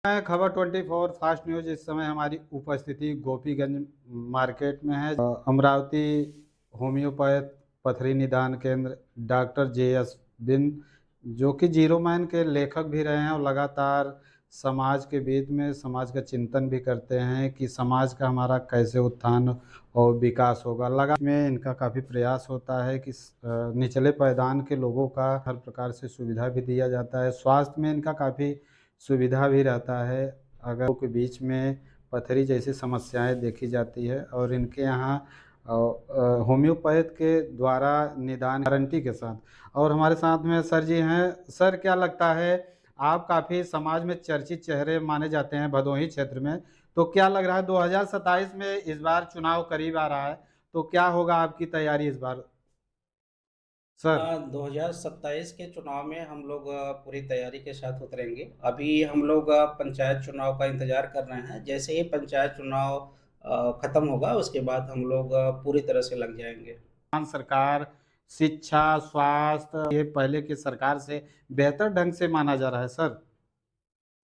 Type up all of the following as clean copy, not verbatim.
मैं खबर 24 fast news. इस समय हमारी उपस्थिति गोपीगंज मार्केट में है। अमरावती होम्योपैथ पथरी निदान केंद्र डॉक्टर जे एस बिन, जो कि जीरो माइन के लेखक भी रहे हैं और लगातार समाज के बीच में समाज का चिंतन भी करते हैं कि समाज का हमारा कैसे उत्थान और विकास होगा। लगा में इनका काफ़ी प्रयास होता है कि निचले पायदान के लोगों का हर प्रकार से सुविधा भी दिया जाता है। स्वास्थ्य में इनका काफ़ी सुविधा भी रहता है। अगर लोगों के बीच में पथरी जैसी समस्याएं देखी जाती है और इनके यहाँ होम्योपैथ के द्वारा निदान गारंटी के साथ। और हमारे साथ में सर जी हैं। सर, क्या लगता है, आप काफ़ी समाज में चर्चित चेहरे माने जाते हैं भदोही क्षेत्र में, तो क्या लग रहा है 2027 में इस बार चुनाव करीब आ रहा है, तो क्या होगा आपकी तैयारी इस बार सर? 2027 के चुनाव में हम लोग पूरी तैयारी के साथ उतरेंगे। अभी हम लोग पंचायत चुनाव का इंतजार कर रहे हैं। जैसे ही पंचायत चुनाव खत्म होगा उसके बाद हम लोग पूरी तरह से लग जाएंगे। सरकार शिक्षा स्वास्थ्य ये पहले की सरकार से बेहतर ढंग से माना जा रहा है सर।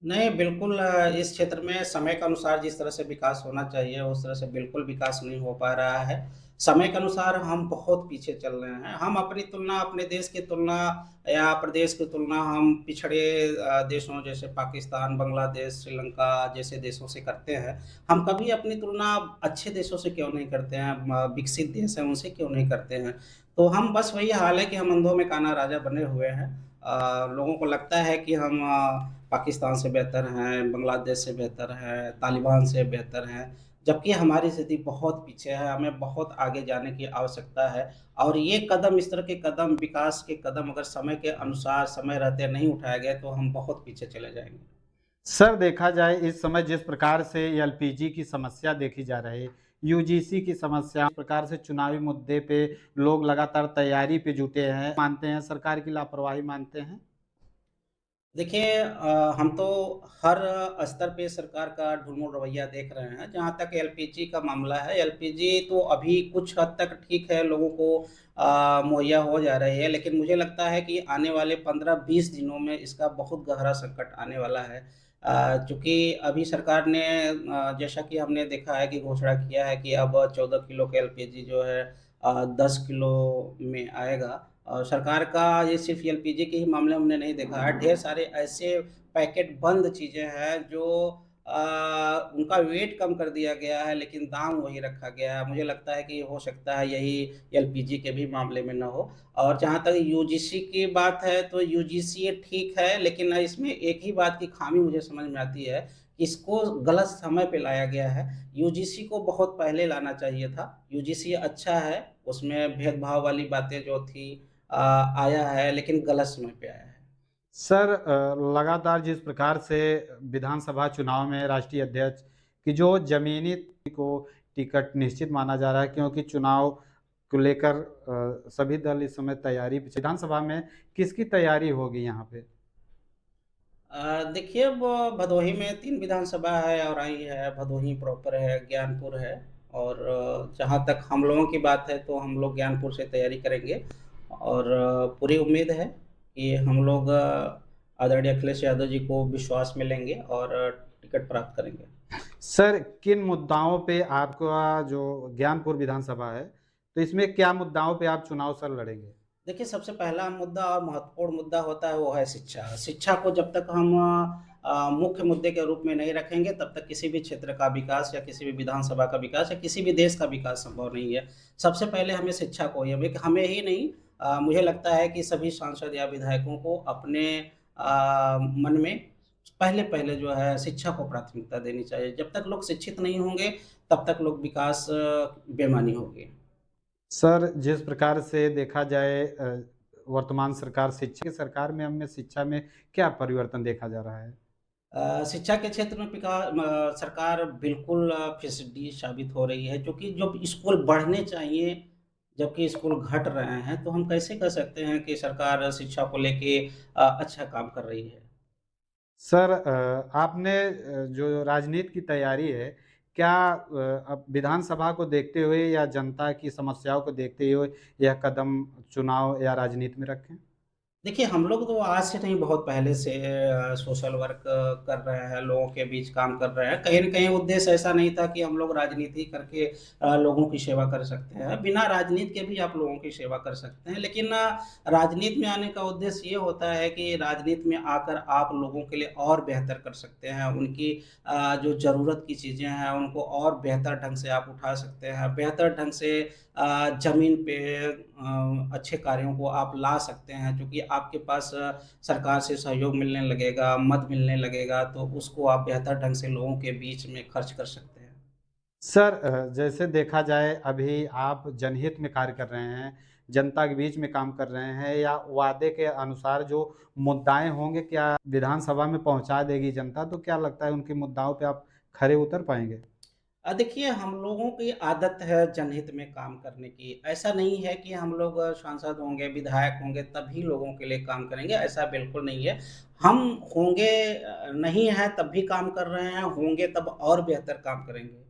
नहीं, बिल्कुल इस क्षेत्र में समय के अनुसार जिस तरह से विकास होना चाहिए उस तरह से बिल्कुल विकास नहीं हो पा रहा है। समय के अनुसार हम बहुत पीछे चल रहे हैं। हम अपनी तुलना अपने देश की तुलना या प्रदेश की तुलना हम पिछड़े देशों जैसे पाकिस्तान, बांग्लादेश, श्रीलंका जैसे देशों से करते हैं। हम कभी अपनी तुलना अच्छे देशों से क्यों नहीं करते हैं, विकसित देश हैं उनसे क्यों नहीं करते हैं। तो हम बस वही हाल है कि हम अंधों में काना राजा बने हुए हैं। लोगों को लगता है कि हम पाकिस्तान से बेहतर हैं, बांग्लादेश से बेहतर हैं, तालिबान से बेहतर हैं, जबकि हमारी स्थिति बहुत पीछे है, हमें बहुत आगे जाने की आवश्यकता है। और ये कदम, इस तरह के कदम, विकास के कदम अगर समय के अनुसार, समय रहते नहीं उठाए गए, तो हम बहुत पीछे चले जाएँगे। सर, देखा जाए इस समय जिस प्रकार से एलपीजी की समस्या देखी जा रही है, यूजीसी की समस्या, इस प्रकार से चुनावी मुद्दे पे लोग लगातार तैयारी पे जुटे हैं, मानते हैं सरकार की लापरवाही मानते हैं? देखिए हम तो हर स्तर पे सरकार का ढुलमुल रवैया देख रहे हैं। जहाँ तक एलपीजी का मामला है, एलपीजी तो अभी कुछ हद तक ठीक है, लोगों को मुहैया हो जा रही है, लेकिन मुझे लगता है कि आने वाले 15-20 दिनों में इसका बहुत गहरा संकट आने वाला है। चूँकि अभी सरकार ने जैसा कि हमने देखा है कि घोषणा किया है कि अब 14 किलो का एलपीजी जो है 10 किलो में आएगा। सरकार का ये सिर्फ़ एलपीजी के ही मामले में हमने नहीं देखा है, ढेर सारे ऐसे पैकेट बंद चीज़ें हैं जो उनका वेट कम कर दिया गया है लेकिन दाम वही रखा गया है। मुझे लगता है कि हो सकता है यही एलपीजी के भी मामले में ना हो। और जहाँ तक यूजीसी की बात है तो यूजीसी ठीक है, लेकिन इसमें एक ही बात की खामी मुझे समझ में आती है, कि इसको गलत समय पे लाया गया है। यूजीसी को बहुत पहले लाना चाहिए था। यूजीसी अच्छा है, उसमें भेदभाव वाली बातें जो थी आया है लेकिन गलत समय पे आया है। सर, लगातार जिस प्रकार से विधानसभा चुनाव में राष्ट्रीय अध्यक्ष की जो ज़मीनी को टिकट निश्चित माना जा रहा है, क्योंकि चुनाव को लेकर सभी दल इस समय तैयारी पे विधानसभा में किसकी तैयारी होगी यहाँ पे? देखिए वो भदोही में 3 विधानसभा है और आई है, भदोही प्रॉपर है, ज्ञानपुर है। और जहाँ तक हम लोगों की बात है तो हम लोग ज्ञानपुर से तैयारी करेंगे। और पूरी उम्मीद है कि हम लोग आदरणीय अखिलेश यादव जी को विश्वास में लेंगे और टिकट प्राप्त करेंगे। सर, किन मुद्दाओं पे आपका जो ज्ञानपुर विधानसभा है, तो इसमें क्या मुद्दाओं पे आप चुनाव सर लड़ेंगे? देखिए, सबसे पहला मुद्दा और महत्वपूर्ण मुद्दा होता है वो है शिक्षा। शिक्षा को जब तक हम मुख्य मुद्दे के रूप में नहीं रखेंगे तब तक किसी भी क्षेत्र का विकास या किसी भी विधानसभा का विकास या किसी भी देश का विकास संभव नहीं है। सबसे पहले हमें शिक्षा को ही हमें ही नहीं, मुझे लगता है कि सभी सांसद या विधायकों को अपने मन में पहले-पहले जो है शिक्षा को प्राथमिकता देनी चाहिए। जब तक लोग शिक्षित नहीं होंगे तब तक लोग विकास बेईमानी होगी। सर, जिस प्रकार से देखा जाए वर्तमान सरकार शिक्षा की सरकार में हमें शिक्षा में क्या परिवर्तन देखा जा रहा है? शिक्षा के क्षेत्र में सरकार बिल्कुल फिसडी साबित हो रही है, क्योंकि जब स्कूल बढ़ने चाहिए, जबकि स्कूल घट रहे हैं, तो हम कैसे कह सकते हैं कि सरकार शिक्षा को लेके अच्छा काम कर रही है। सर, आपने जो राजनीति की तैयारी है, क्या अब विधानसभा को देखते हुए या जनता की समस्याओं को देखते हुए यह कदम चुनाव या राजनीति में रखें? देखिए, हम लोग तो आज से नहीं बहुत पहले से सोशल वर्क कर रहे हैं, लोगों के बीच काम कर रहे हैं। कहीं न कहीं उद्देश्य ऐसा नहीं था कि हम लोग राजनीति करके लोगों की सेवा कर सकते हैं। बिना राजनीति के भी आप लोगों की सेवा कर सकते हैं। लेकिन राजनीति में आने का उद्देश्य ये होता है कि राजनीति में आकर आप लोगों के लिए और बेहतर कर सकते हैं। उनकी जो ज़रूरत की चीज़ें हैं, उनको और बेहतर ढंग से आप उठा सकते हैं। बेहतर ढंग से ज़मीन पे अच्छे कार्यों को आप ला सकते हैं क्योंकि आपके पास सरकार से सहयोग मिलने लगेगा, मद मिलने लगेगा, तो उसको आप बेहतर ढंग से लोगों के बीच में खर्च कर सकते हैं। सर जैसे देखा जाए अभी आप जनहित में कार्य कर रहे हैं, जनता के बीच में काम कर रहे हैं या वादे के अनुसार जो मुद्दाएँ होंगे क्या विधानसभा में पहुँचा देगी जनता? तो क्या लगता है उनके मुद्दाओं पे आप खरे उतर पाएँगे? देखिए हम लोगों की आदत है जनहित में काम करने की। ऐसा नहीं है कि हम लोग सांसद होंगे, विधायक होंगे तभी लोगों के लिए काम करेंगे, ऐसा बिल्कुल नहीं है। हम होंगे नहीं हैं तब भी काम कर रहे हैं, होंगे तब और बेहतर काम करेंगे।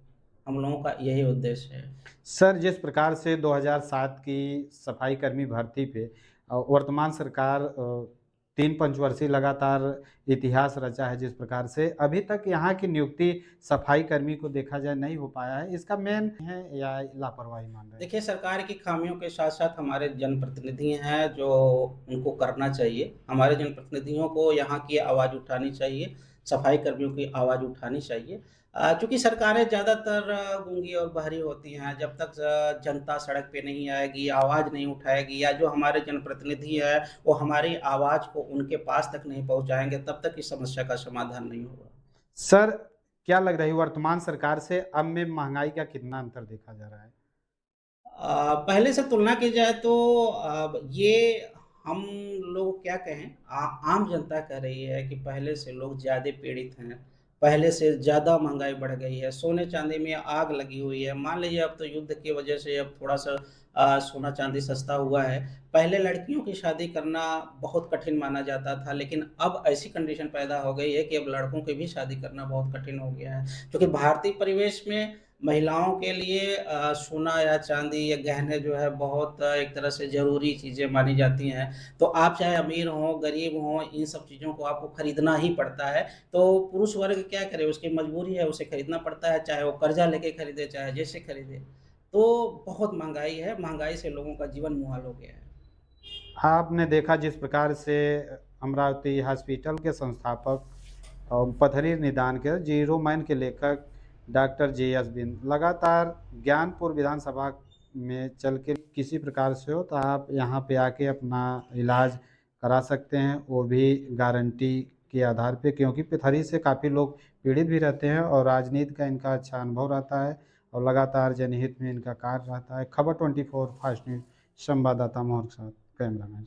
हम लोगों का यही उद्देश्य है। सर, जिस प्रकार से 2007 की सफाई कर्मी भर्ती पे वर्तमान सरकार 3 पंचवर्षीय लगातार इतिहास रचा है जिस प्रकार से, अभी तक यहाँ की नियुक्ति सफाई कर्मी को देखा जाए नहीं हो पाया है। इसका मेन है या लापरवाही मान रहे हैं? देखिए, सरकार की खामियों के साथ-साथ हमारे जनप्रतिनिधि हैं जो उनको करना चाहिए। हमारे जनप्रतिनिधियों को यहाँ की आवाज़ उठानी चाहिए, सफाई कर्मियों की आवाज़ उठानी चाहिए। चूँकि सरकारें ज़्यादातर गूँगी और बहरी होती हैं, जब तक जनता सड़क पे नहीं आएगी, आवाज़ नहीं उठाएगी या जो हमारे जनप्रतिनिधि हैं, वो हमारी आवाज़ को उनके पास तक नहीं पहुँचाएँगे, तब तक इस समस्या का समाधान नहीं होगा। सर, क्या लग रहा है वर्तमान सरकार से अब में महँगाई का कितना अंतर देखा जा रहा है? पहले से तुलना की जाए तो ये हम लोग क्या कहें आम जनता कह रही है कि पहले से लोग ज़्यादा पीड़ित हैं, पहले से ज़्यादा महँगाई बढ़ गई है, सोने-चांदी में आग लगी हुई है। मान लीजिए अब तो युद्ध की वजह से अब थोड़ा-सा सोना-चांदी सस्ता हुआ है। पहले लड़कियों की शादी करना बहुत कठिन माना जाता था, लेकिन अब ऐसी कंडीशन पैदा हो गई है कि अब लड़कों की भी शादी करना बहुत कठिन हो गया है। क्योंकि भारतीय परिवेश में महिलाओं के लिए सोना या चाँदी या गहने जो है बहुत एक तरह से ज़रूरी चीज़ें मानी जाती हैं। तो आप चाहे अमीर हों, गरीब हों, इन सब चीज़ों को आपको खरीदना ही पड़ता है। तो पुरुष वर्ग क्या करे, उसकी मजबूरी है, उसे खरीदना पड़ता है, चाहे वो कर्ज़ा लेके खरीदे, चाहे जैसे खरीदे। तो बहुत महँगाई है, महँगाई से लोगों का जीवन मुहाल हो गया है। आपने देखा जिस प्रकार से अमरावती हॉस्पिटल के संस्थापक और पथरी निदान के जीरो मैन के लेखक डॉक्टर जे.एस. बिंद लगातार ज्ञानपुर विधानसभा में चल के किसी प्रकार से हो तो आप यहाँ पे आके अपना इलाज करा सकते हैं, वो भी गारंटी के आधार पे क्योंकि पथरी से काफ़ी लोग पीड़ित भी रहते हैं और राजनीति का इनका अच्छा अनुभव रहता है और लगातार जनहित में इनका कार्य रहता है। खबर 24 फास्ट न्यूज़ संवाददाता मोहन के साथ कैमरामैन।